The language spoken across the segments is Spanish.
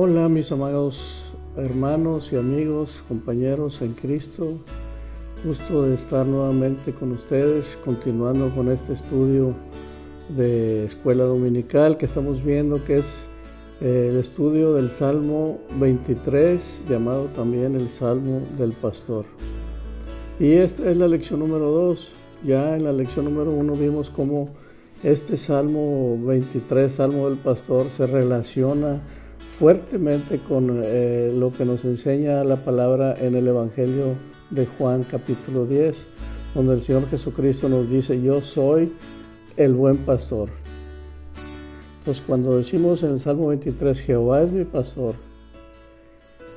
Hola mis amados hermanos y amigos, compañeros en Cristo. Gusto de estar nuevamente con ustedes, continuando con este estudio de escuela dominical que estamos viendo, que es el estudio del Salmo 23, llamado también el Salmo del Pastor. Y esta es la lección número 2. Ya en la lección número 1 vimos cómo este Salmo 23, Salmo del Pastor, se relaciona fuertemente con lo que nos enseña la palabra en el Evangelio de Juan capítulo 10, donde el Señor Jesucristo nos dice: yo soy el buen pastor. Entonces, cuando decimos en el Salmo 23, Jehová es mi pastor,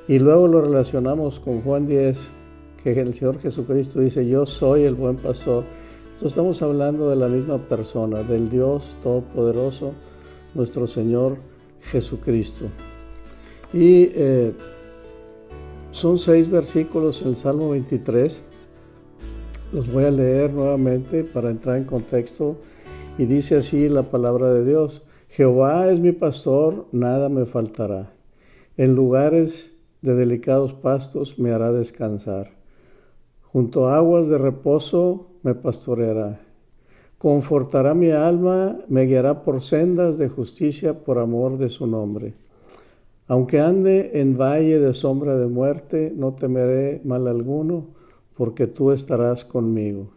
y luego lo relacionamos con Juan 10, que el Señor Jesucristo dice: yo soy el buen pastor, entonces estamos hablando de la misma persona, del Dios Todopoderoso, nuestro Señor Jesucristo. Y son 6 versículos en el Salmo 23. Los voy a leer nuevamente para entrar en contexto. Y dice así la palabra de Dios: Jehová es mi pastor, nada me faltará. En lugares de delicados pastos me hará descansar. Junto a aguas de reposo me pastoreará. Confortará mi alma, me guiará por sendas de justicia por amor de su nombre. Aunque ande en valle de sombra de muerte, no temeré mal alguno, porque tú estarás conmigo.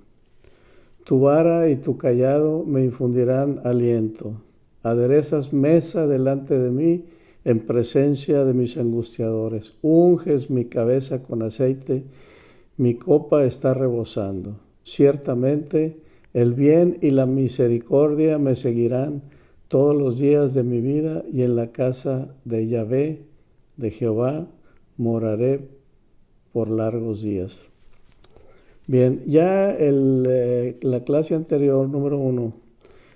Tu vara y tu cayado me infundirán aliento. Aderezas mesa delante de mí en presencia de mis angustiadores. Unges mi cabeza con aceite, mi copa está rebosando. Ciertamente el bien y la misericordia me seguirán todos los días de mi vida, y en la casa de Yahvé, de Jehová, moraré por largos días. Bien, ya la clase anterior, número 1,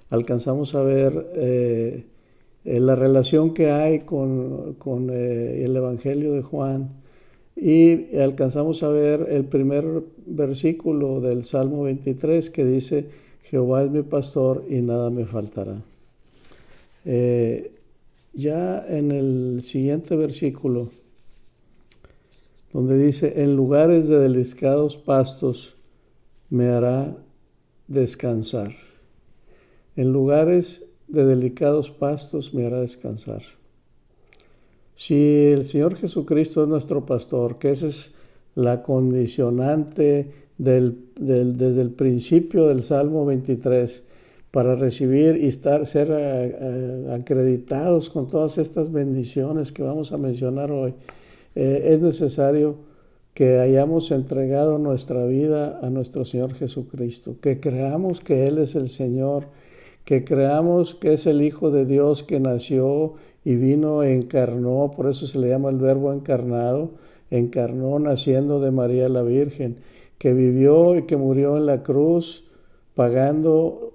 alcanzamos a ver la relación que hay con el Evangelio de Juan, y alcanzamos a ver el primer versículo del Salmo 23 que dice: Jehová es mi pastor y nada me faltará. Ya en el siguiente versículo, donde dice: en lugares de delicados pastos me hará descansar. En lugares de delicados pastos me hará descansar. Si el Señor Jesucristo es nuestro pastor, que esa es la condicionante desde el principio del Salmo 23, para recibir y ser acreditados con todas estas bendiciones que vamos a mencionar hoy, es necesario que hayamos entregado nuestra vida a nuestro Señor Jesucristo, que creamos que Él es el Señor, que creamos que es el Hijo de Dios que nació y vino e encarnó. Por eso se le llama el Verbo encarnado. Encarnó naciendo de María la Virgen, que vivió y que murió en la cruz, pagando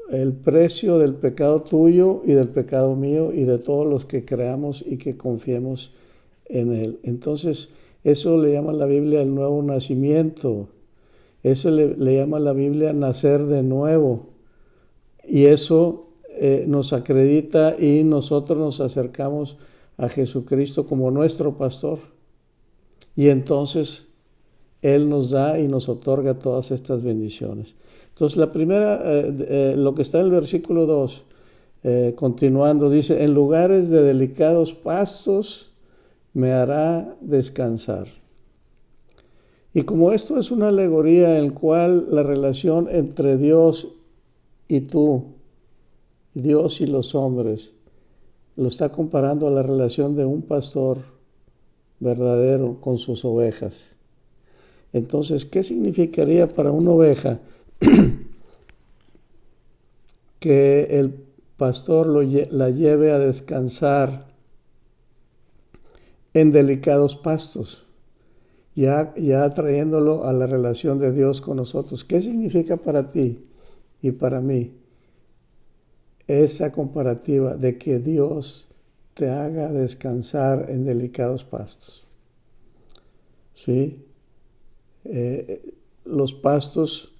el precio del pecado tuyo y del pecado mío y de todos los que creamos y que confiemos en Él. Entonces, eso le llama la Biblia el nuevo nacimiento. Eso le llama la Biblia nacer de nuevo. Y eso nos acredita, y nosotros nos acercamos a Jesucristo como nuestro pastor. Y entonces Él nos da y nos otorga todas estas bendiciones. Entonces la primera, lo que está en el versículo 2, continuando, dice: en lugares de delicados pastos me hará descansar. Y como esto es una alegoría en la cual la relación entre Dios y tú, Dios y los hombres, lo está comparando a la relación de un pastor verdadero con sus ovejas. Entonces, ¿qué significaría para una oveja que el pastor la lleve a descansar en delicados pastos? Ya trayéndolo a la relación de Dios con nosotros. ¿Qué significa para ti y para mí esa comparativa de que Dios te haga descansar en delicados pastos? ¿Sí? Los pastos,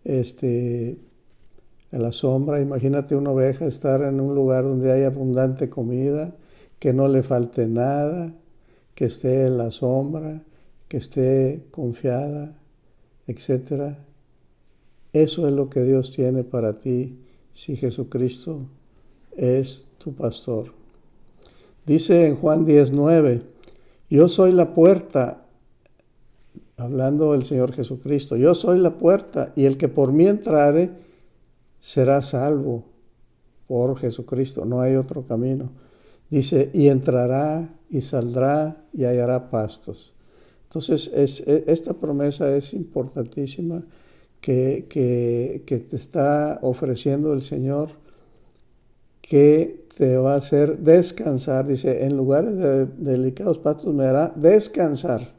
a la sombra. Imagínate una oveja estar en un lugar donde hay abundante comida que no le falte nada, que esté en la sombra, que esté confiada, etc. Eso es lo que Dios tiene para ti si Jesucristo es tu pastor. Dice en Juan 10:9, yo soy la puerta, hablando del Señor Jesucristo, yo soy la puerta y el que por mí entrare será salvo por Jesucristo, no hay otro camino. Dice, y entrará y saldrá y hallará pastos. Entonces, esta promesa es importantísima que te está ofreciendo el Señor, que te va a hacer descansar. Dice, en lugares de delicados pastos me hará descansar.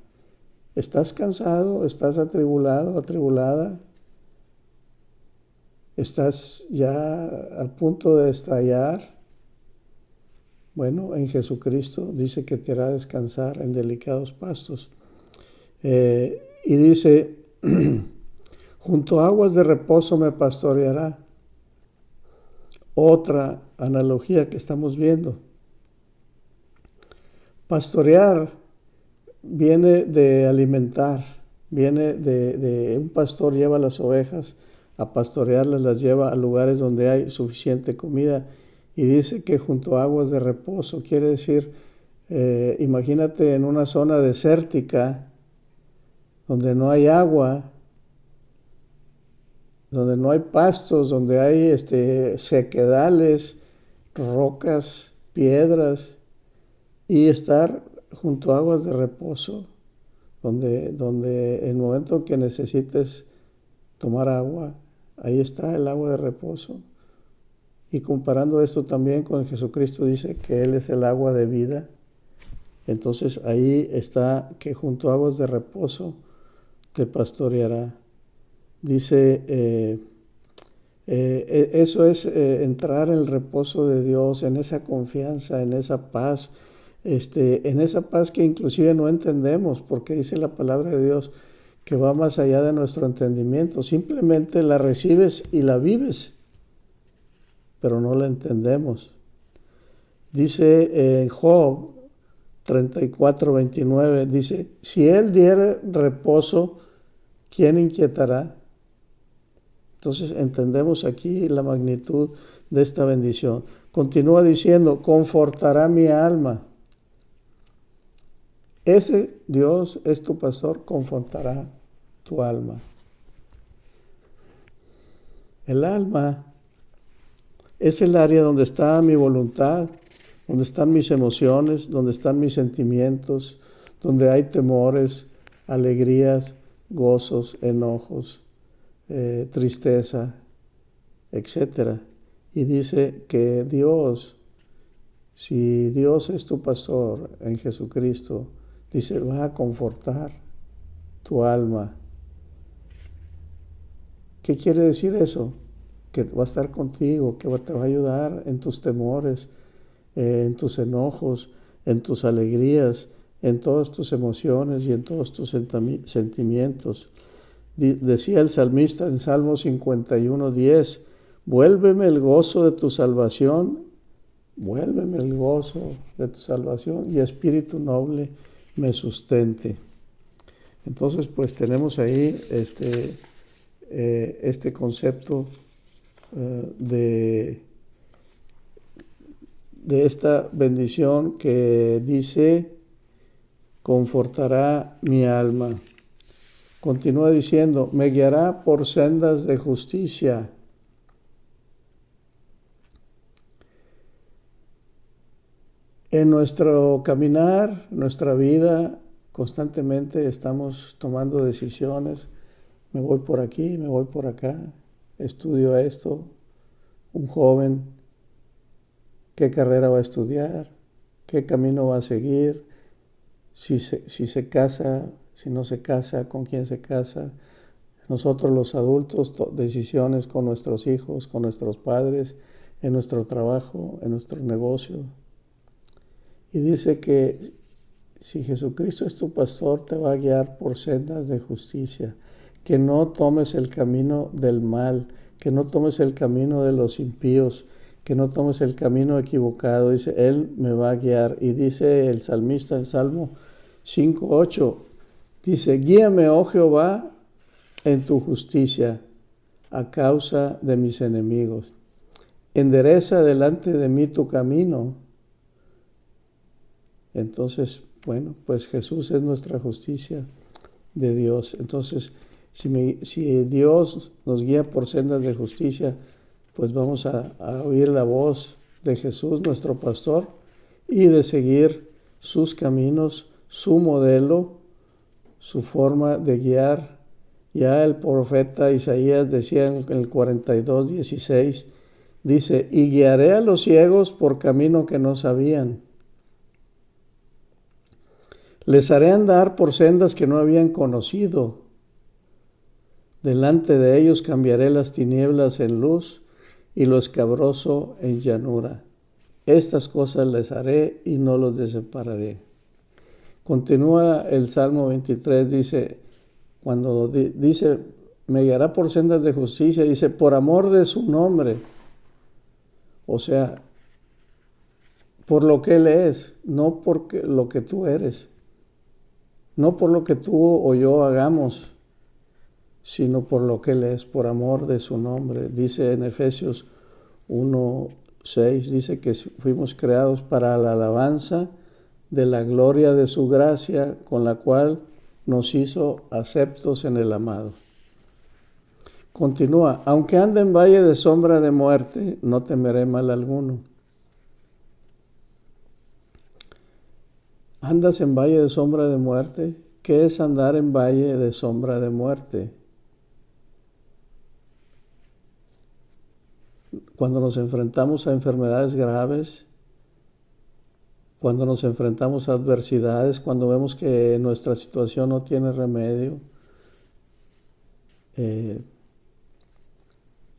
¿Estás cansado? ¿Estás atribulado, atribulada? ¿Estás ya a punto de estallar? Bueno, en Jesucristo dice que te hará descansar en delicados pastos. Y dice, junto a aguas de reposo me pastoreará. Otra analogía que estamos viendo. Pastorear viene de alimentar, viene de un pastor lleva las ovejas a pastorearlas, las lleva a lugares donde hay suficiente comida, y dice que junto a aguas de reposo, quiere decir, imagínate en una zona desértica donde no hay agua, donde no hay pastos, donde hay sequedales, rocas, piedras, y estar junto a aguas de reposo, donde en el momento en que necesites tomar agua, ahí está el agua de reposo. Y comparando esto también con Jesucristo, dice que Él es el agua de vida. Entonces ahí está que junto a aguas de reposo te pastoreará. Dice, eso es entrar en el reposo de Dios, en esa confianza, en esa paz, en esa paz que inclusive no entendemos, porque dice la palabra de Dios que va más allá de nuestro entendimiento. Simplemente la recibes y la vives, pero no la entendemos. Dice en Job 34:29, dice, si Él diere reposo, ¿quién inquietará? Entonces entendemos aquí la magnitud de esta bendición. Continúa diciendo, confortará mi alma. Ese Dios es tu pastor, confortará tu alma. El alma es el área donde está mi voluntad, donde están mis emociones, donde están mis sentimientos, donde hay temores, alegrías, gozos, enojos, tristeza, etc. Y dice que Dios, si Dios es tu pastor en Jesucristo, dice, va a confortar tu alma. ¿Qué quiere decir eso? Que va a estar contigo, que te va a ayudar en tus temores, en tus enojos, en tus alegrías, en todas tus emociones y en todos tus sentimientos. Decía el salmista en Salmo 51:10, vuélveme el gozo de tu salvación, vuélveme el gozo de tu salvación y espíritu noble me sustente. Entonces, pues tenemos ahí este concepto de esta bendición que dice, confortará mi alma. Continúa diciendo, me guiará por sendas de justicia. En nuestro caminar, nuestra vida, constantemente estamos tomando decisiones. Me voy por aquí, me voy por acá, estudio esto. Un joven, ¿qué carrera va a estudiar? ¿Qué camino va a seguir? Si se casa, si no se casa, con quién se casa. Nosotros los adultos, decisiones con nuestros hijos, con nuestros padres, en nuestro trabajo, en nuestro negocio. Y dice que si Jesucristo es tu pastor, te va a guiar por sendas de justicia. Que no tomes el camino del mal, que no tomes el camino de los impíos, que no tomes el camino equivocado. Dice, Él me va a guiar. Y dice el salmista en Salmo 5:8, dice, guíame, oh Jehová, en tu justicia, a causa de mis enemigos. Endereza delante de mí tu camino. Entonces, bueno, pues Jesús es nuestra justicia de Dios. Entonces, si Dios nos guía por sendas de justicia, pues vamos a oír la voz de Jesús, nuestro pastor, y de seguir sus caminos, su modelo, su forma de guiar. Ya el profeta Isaías decía en el 42:16, dice, y guiaré a los ciegos por camino que no sabían. Les haré andar por sendas que no habían conocido. Delante de ellos cambiaré las tinieblas en luz y lo escabroso en llanura. Estas cosas les haré y no los desampararé. Continúa el Salmo 23, dice, cuando dice, me guiará por sendas de justicia, dice, por amor de su nombre. O sea, por lo que Él es, no por lo que tú eres. No por lo que tú o yo hagamos, sino por lo que Él es, por amor de su nombre. Dice en Efesios 1:6, dice que fuimos creados para la alabanza de la gloria de su gracia, con la cual nos hizo aceptos en el amado. Continúa, aunque ande en valle de sombra de muerte, no temeré mal alguno. ¿Andas en valle de sombra de muerte? ¿Qué es andar en valle de sombra de muerte? Cuando nos enfrentamos a enfermedades graves, cuando nos enfrentamos a adversidades, cuando vemos que nuestra situación no tiene remedio,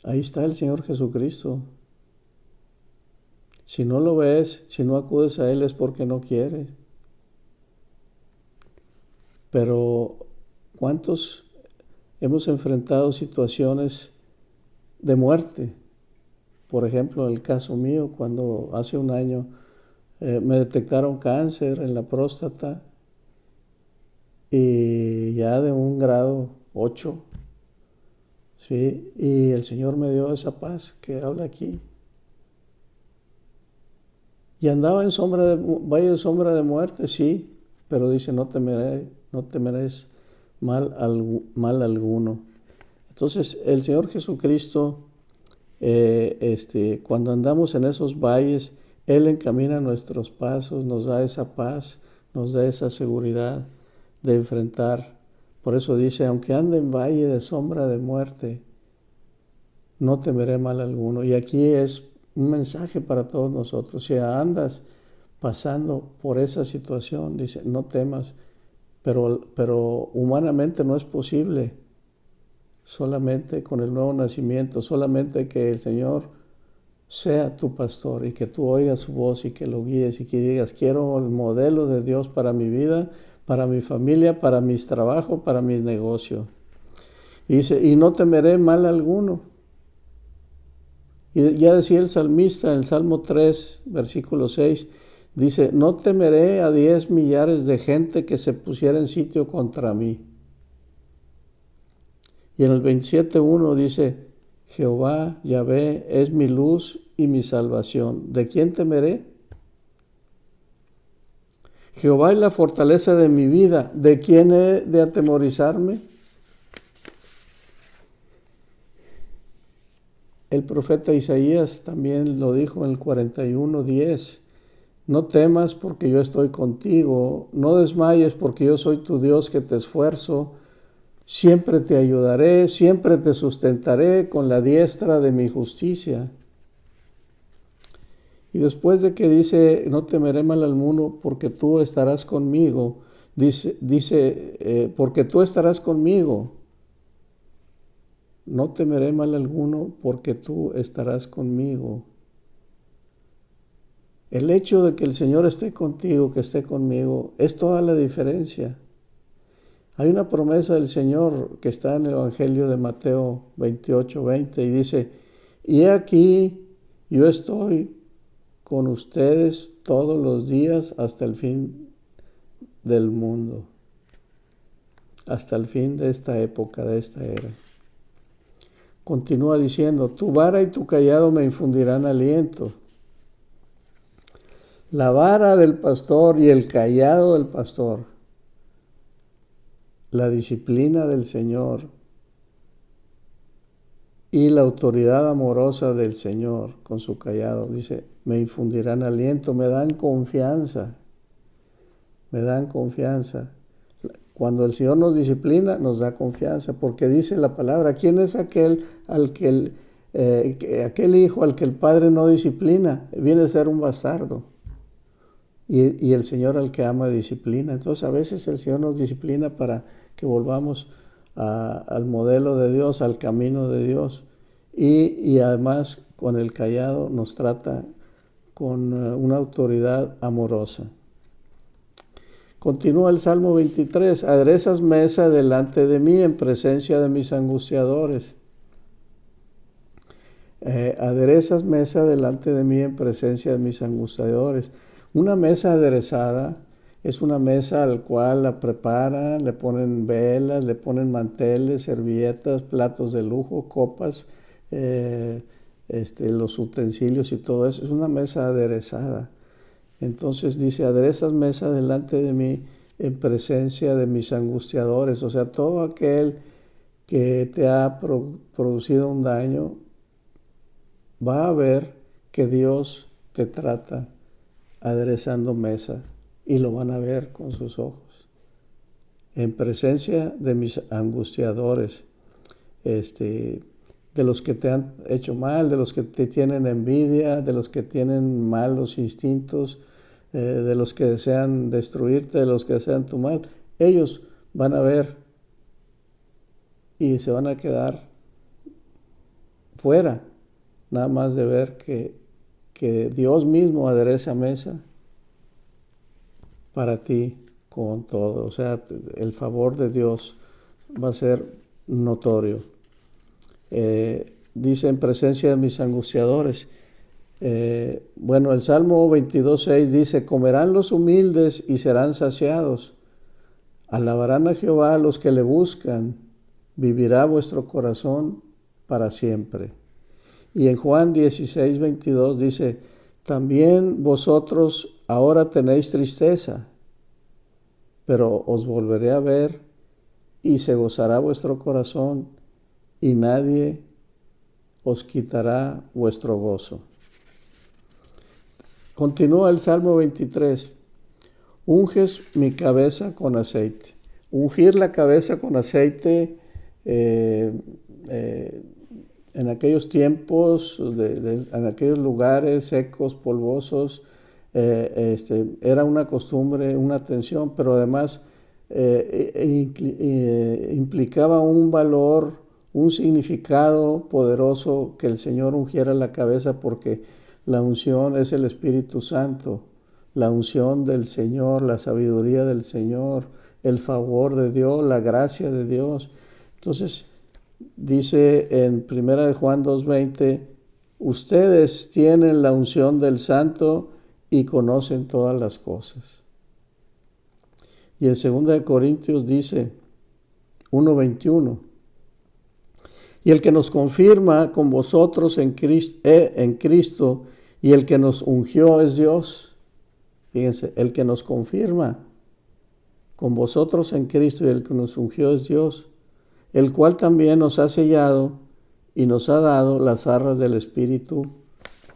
ahí está el Señor Jesucristo. Si no lo ves, si no acudes a Él es porque no quieres. Pero ¿cuántos hemos enfrentado situaciones de muerte? Por ejemplo, en el caso mío, cuando hace un año me detectaron cáncer en la próstata y ya de un grado 8, ¿sí? Y el Señor me dio esa paz que habla aquí. Y andaba en valle de sombra de muerte, sí, pero dice, no temerás mal alguno. Entonces, el Señor Jesucristo, cuando andamos en esos valles, Él encamina nuestros pasos, nos da esa paz, nos da esa seguridad de enfrentar. Por eso dice, aunque ande en valle de sombra de muerte, no temeré mal alguno. Y aquí es un mensaje para todos nosotros. Si andas pasando por esa situación, dice, no temas, pero humanamente no es posible. Solamente con el nuevo nacimiento, solamente que el Señor sea tu pastor y que tú oigas su voz y que lo guíes y que digas, quiero el modelo de Dios para mi vida, para mi familia, para mis trabajos, para mi negocio. Y dice, y no temeré mal alguno. Y ya decía el salmista en el Salmo 3, versículo 6, dice, no temeré a 10 millares de gente que se pusiera en sitio contra mí. Y en el 27:1 dice, Jehová, Yahvé, es mi luz y mi salvación. ¿De quién temeré? Jehová es la fortaleza de mi vida. ¿De quién he de atemorizarme? El profeta Isaías también lo dijo en el 41:10. No temas porque yo estoy contigo. No desmayes porque yo soy tu Dios que te esfuerzo. Siempre te ayudaré, siempre te sustentaré con la diestra de mi justicia. Y después de que dice, no temeré mal alguno porque tú estarás conmigo, dice porque tú estarás conmigo. No temeré mal alguno porque tú estarás conmigo. El hecho de que el Señor esté contigo, que esté conmigo, es toda la diferencia. Hay una promesa del Señor que está en el Evangelio de Mateo 28:20 y dice, y he aquí, yo estoy con ustedes todos los días hasta el fin del mundo, hasta el fin de esta época, de esta era. Continúa diciendo, tu vara y tu cayado me infundirán aliento. La vara del pastor y el cayado del pastor, la disciplina del Señor y la autoridad amorosa del Señor con su cayado, dice, me infundirán aliento, me dan confianza, me dan confianza. Cuando el Señor nos disciplina, nos da confianza, porque dice la palabra, ¿quién es aquel hijo al que el padre no disciplina? Viene a ser un bastardo. Y el Señor al que ama disciplina. Entonces a veces el Señor nos disciplina para que volvamos al modelo de Dios, al camino de Dios. Y además con el cayado nos trata con una autoridad amorosa. Continúa el Salmo 23, aderezas mesa delante de mí en presencia de mis angustiadores. Aderezas mesa delante de mí en presencia de mis angustiadores. Una mesa aderezada es una mesa al cual la preparan, le ponen velas, le ponen manteles, servilletas, platos de lujo, copas, los utensilios y todo eso. Es una mesa aderezada. Entonces dice, aderezas mesa delante de mí en presencia de mis angustiadores. O sea, todo aquel que te ha producido un daño, va a ver que Dios te trata aderezando mesa y lo van a ver con sus ojos. En presencia de mis angustiadores, de los que te han hecho mal, de los que te tienen envidia, de los que tienen malos instintos, de los que desean destruirte, de los que desean tu mal, ellos van a ver y se van a quedar fuera, nada más de ver que Dios mismo adereza mesa para ti con todo. O sea, el favor de Dios va a ser notorio. Dice en presencia de mis angustiadores. El Salmo 22:6 dice, comerán los humildes y serán saciados. Alabarán a Jehová los que le buscan. Vivirá vuestro corazón para siempre. Y en Juan 16:22 dice, también vosotros ahora tenéis tristeza, pero os volveré a ver y se gozará vuestro corazón y nadie os quitará vuestro gozo. Continúa el Salmo 23. Unges mi cabeza con aceite. Ungir la cabeza con aceite en aquellos tiempos, en aquellos lugares secos, polvosos, era una costumbre, una tradición, pero además implicaba un valor, un significado poderoso que el Señor ungiera la cabeza, porque la unción es el Espíritu Santo, la unción del Señor, la sabiduría del Señor, el favor de Dios, la gracia de Dios. Entonces, dice en 1 Juan 2:20, ustedes tienen la unción del Santo y conocen todas las cosas. Y en 2 Corintios dice 1:21, y el que nos confirma con vosotros en Cristo y el que nos ungió es Dios. Fíjense, el que nos confirma con vosotros en Cristo y el que nos ungió es Dios, el cual también nos ha sellado y nos ha dado las arras del Espíritu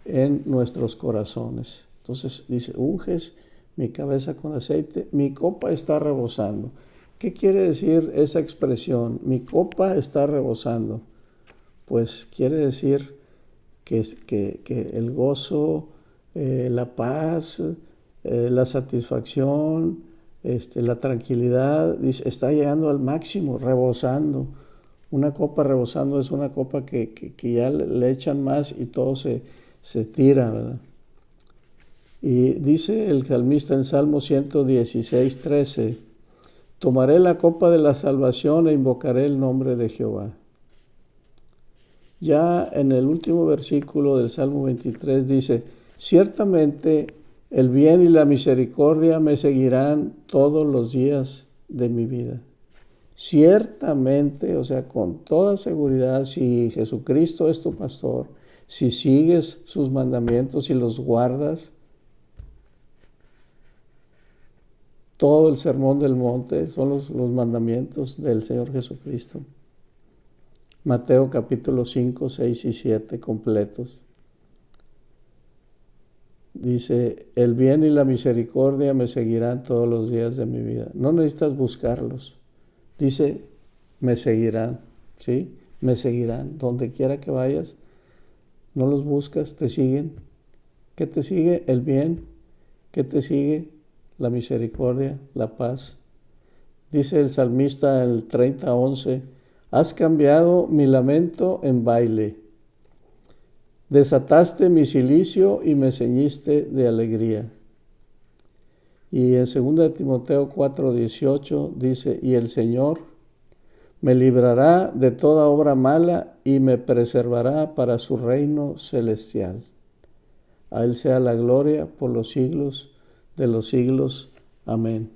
en nuestros corazones. Entonces dice, unges mi cabeza con aceite, mi copa está rebosando. ¿Qué quiere decir esa expresión? Mi copa está rebosando. Pues quiere decir que el gozo, la paz, la satisfacción, la tranquilidad, está llegando al máximo, rebosando. Una copa rebosando es una copa que ya le echan más y todo se tira, ¿verdad? Y dice el salmista en Salmo 116:13, tomaré la copa de la salvación e invocaré el nombre de Jehová. Ya en el último versículo del Salmo 23 dice, ciertamente el bien y la misericordia me seguirán todos los días de mi vida. Ciertamente, o sea, con toda seguridad, si Jesucristo es tu pastor, si sigues sus mandamientos y los guardas, todo el sermón del monte son los mandamientos del Señor Jesucristo. Mateo capítulo 5, 6 y 7 completos. Dice, el bien y la misericordia me seguirán todos los días de mi vida. No necesitas buscarlos. Dice, me seguirán, ¿sí? Me seguirán. Donde quiera que vayas, no los buscas, te siguen. ¿Qué te sigue? El bien. ¿Qué te sigue? La misericordia, la paz. Dice el salmista en el 30:11, has cambiado mi lamento en baile. Desataste mi cilicio y me ceñiste de alegría. Y en 2 Timoteo 4:18 dice, y el Señor me librará de toda obra mala y me preservará para su reino celestial. A Él sea la gloria por los siglos de los siglos. Amén.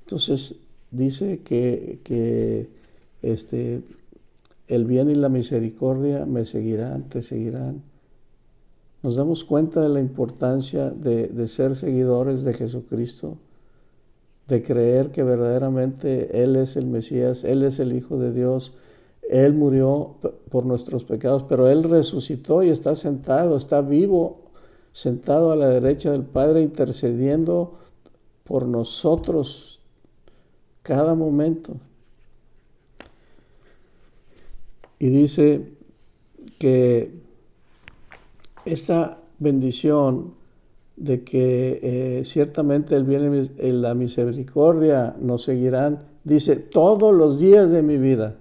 Entonces dice que el bien y la misericordia me seguirán, te seguirán. Nos damos cuenta de la importancia de ser seguidores de Jesucristo, de creer que verdaderamente Él es el Mesías, Él es el Hijo de Dios, Él murió por nuestros pecados, pero Él resucitó y está sentado, está vivo, sentado a la derecha del Padre, intercediendo por nosotros cada momento. Y dice que esa bendición de que ciertamente el bien y la misericordia nos seguirán, dice, todos los días de mi vida.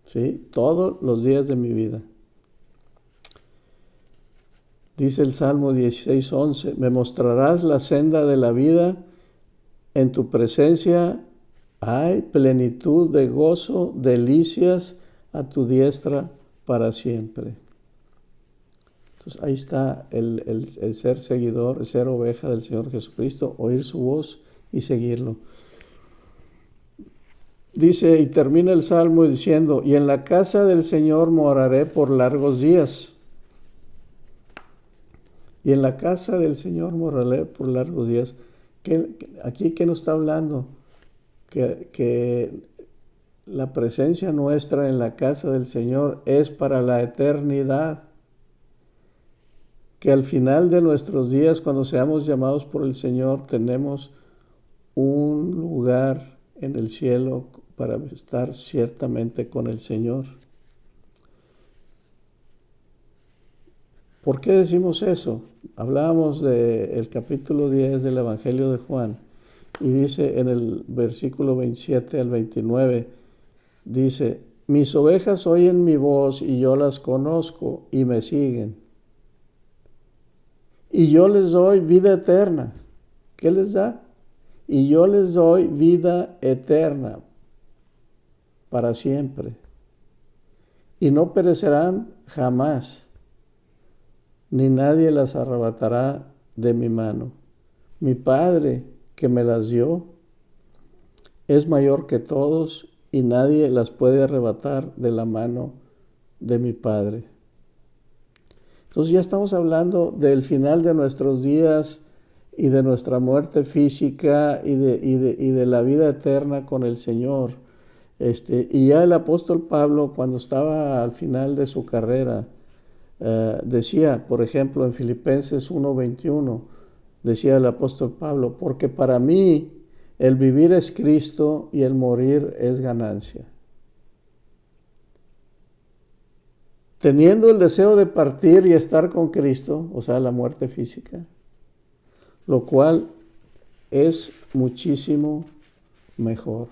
¿Sí? Todos los días de mi vida. Dice el Salmo 16:11, me mostrarás la senda de la vida, en tu presencia hay plenitud de gozo, delicias a tu diestra para siempre. Entonces ahí está el ser seguidor, el ser oveja del Señor Jesucristo, oír su voz y seguirlo. Dice, y termina el Salmo diciendo, y en la casa del Señor moraré por largos días. Y en la casa del Señor moraré por largos días. ¿Aquí qué nos está hablando? Que la presencia nuestra en la casa del Señor es para la eternidad. Que al final de nuestros días, cuando seamos llamados por el Señor, tenemos un lugar en el cielo para estar ciertamente con el Señor. ¿Por qué decimos eso? Hablábamos del capítulo 10 del Evangelio de Juan y dice en el versículo 27 al 29, dice, mis ovejas oyen mi voz y yo las conozco y me siguen. Y yo les doy vida eterna. ¿Qué les da? Y yo les doy vida eterna para siempre. Y no perecerán jamás, ni nadie las arrebatará de mi mano. Mi Padre que me las dio es mayor que todos y nadie las puede arrebatar de la mano de mi Padre. Entonces ya estamos hablando del final de nuestros días y de nuestra muerte física y de la vida eterna con el Señor. Y ya el apóstol Pablo, cuando estaba al final de su carrera, decía, por ejemplo, en Filipenses 1:21, decía el apóstol Pablo, porque para mí el vivir es Cristo y el morir es ganancia. Teniendo el deseo de partir y estar con Cristo, o sea, la muerte física, lo cual es muchísimo mejor.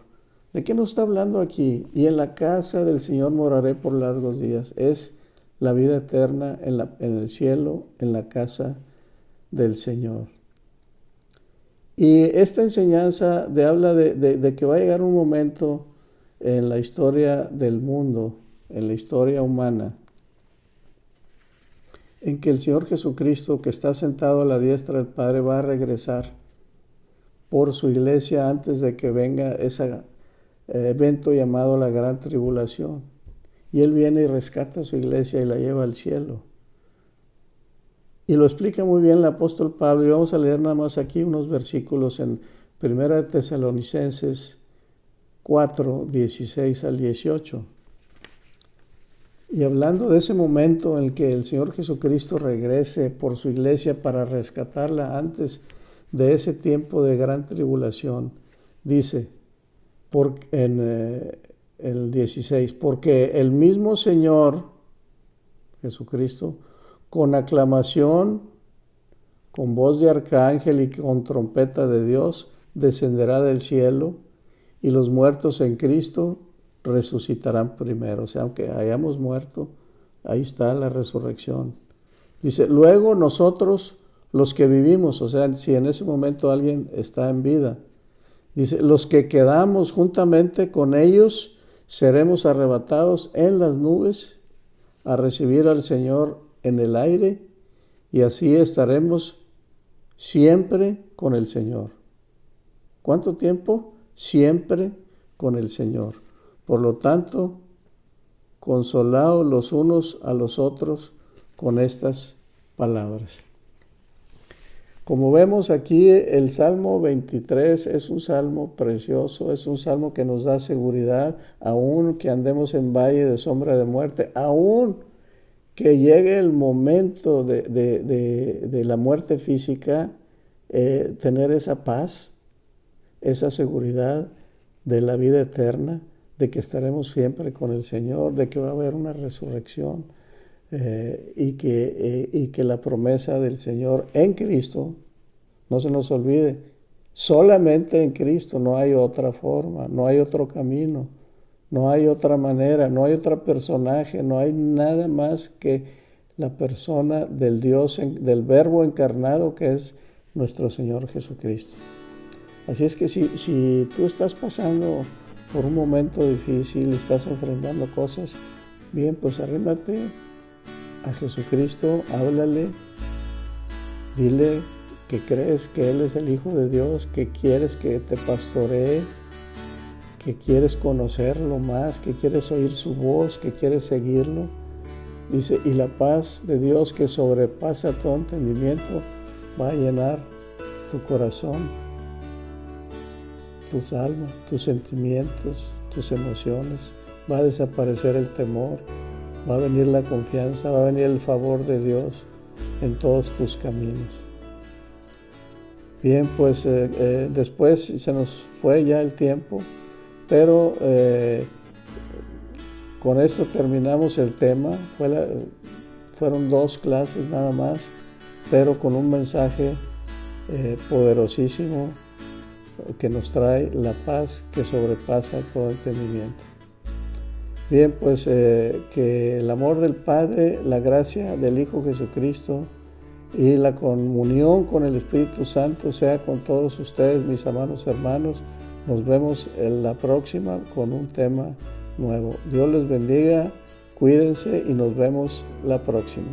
¿De qué nos está hablando aquí? Y en la casa del Señor moraré por largos días. Es la vida eterna en el cielo, en la casa del Señor. Y esta enseñanza habla de que va a llegar un momento en la historia del mundo en la historia humana en que el Señor Jesucristo, que está sentado a la diestra del Padre, va a regresar por su iglesia antes de que venga ese evento llamado la Gran Tribulación. Y Él viene y rescata a su iglesia y la lleva al cielo. Y lo explica muy bien el apóstol Pablo, y vamos a leer nada más aquí unos versículos en 1 Tesalonicenses 4, 16 al 18. Y hablando de ese momento en que el Señor Jesucristo regrese por su iglesia para rescatarla antes de ese tiempo de gran tribulación, dice en el 16, porque el mismo Señor Jesucristo, con aclamación, con voz de arcángel y con trompeta de Dios, descenderá del cielo, y los muertos en Cristo resucitarán primero. O sea, aunque hayamos muerto, ahí está la resurrección. Dice, luego nosotros, los que vivimos, o sea, si en ese momento alguien está en vida, dice, los que quedamos juntamente con ellos, seremos arrebatados en las nubes a recibir al Señor en el aire, y así estaremos siempre con el Señor. ¿Cuánto tiempo? Siempre con el Señor. Por lo tanto, consolaos los unos a los otros con estas palabras. Como vemos aquí, el Salmo 23 es un salmo precioso, es un salmo que nos da seguridad, aun que andemos en valle de sombra de muerte, aun que llegue el momento de la muerte física, tener esa paz, esa seguridad de la vida eterna, de que estaremos siempre con el Señor, de que va a haber una resurrección, y que la promesa del Señor en Cristo, no se nos olvide, solamente en Cristo, no hay otra forma, no hay otro camino, no hay otra manera, no hay otro personaje, no hay nada más que la persona del Dios, del Verbo encarnado, que es nuestro Señor Jesucristo. Así es que si tú estás pasando por un momento difícil, estás enfrentando cosas, bien, pues arrímate a Jesucristo, háblale, dile que crees que Él es el Hijo de Dios, que quieres que te pastoree, que quieres conocerlo más, que quieres oír su voz, que quieres seguirlo. Dice, y la paz de Dios que sobrepasa todo entendimiento va a llenar tu corazón, tus almas, tus sentimientos, tus emociones. Va a desaparecer el temor, va a venir la confianza, va a venir el favor de Dios en todos tus caminos. Bien, pues después se nos fue ya el tiempo, pero con esto terminamos el tema. Fueron 2 clases nada más, pero con un mensaje poderosísimo que nos trae la paz que sobrepasa todo entendimiento. Bien, pues que el amor del Padre, la gracia del Hijo Jesucristo y la comunión con el Espíritu Santo sea con todos ustedes, mis amados hermanos. Nos vemos en la próxima con un tema nuevo. Dios les bendiga, cuídense y nos vemos la próxima.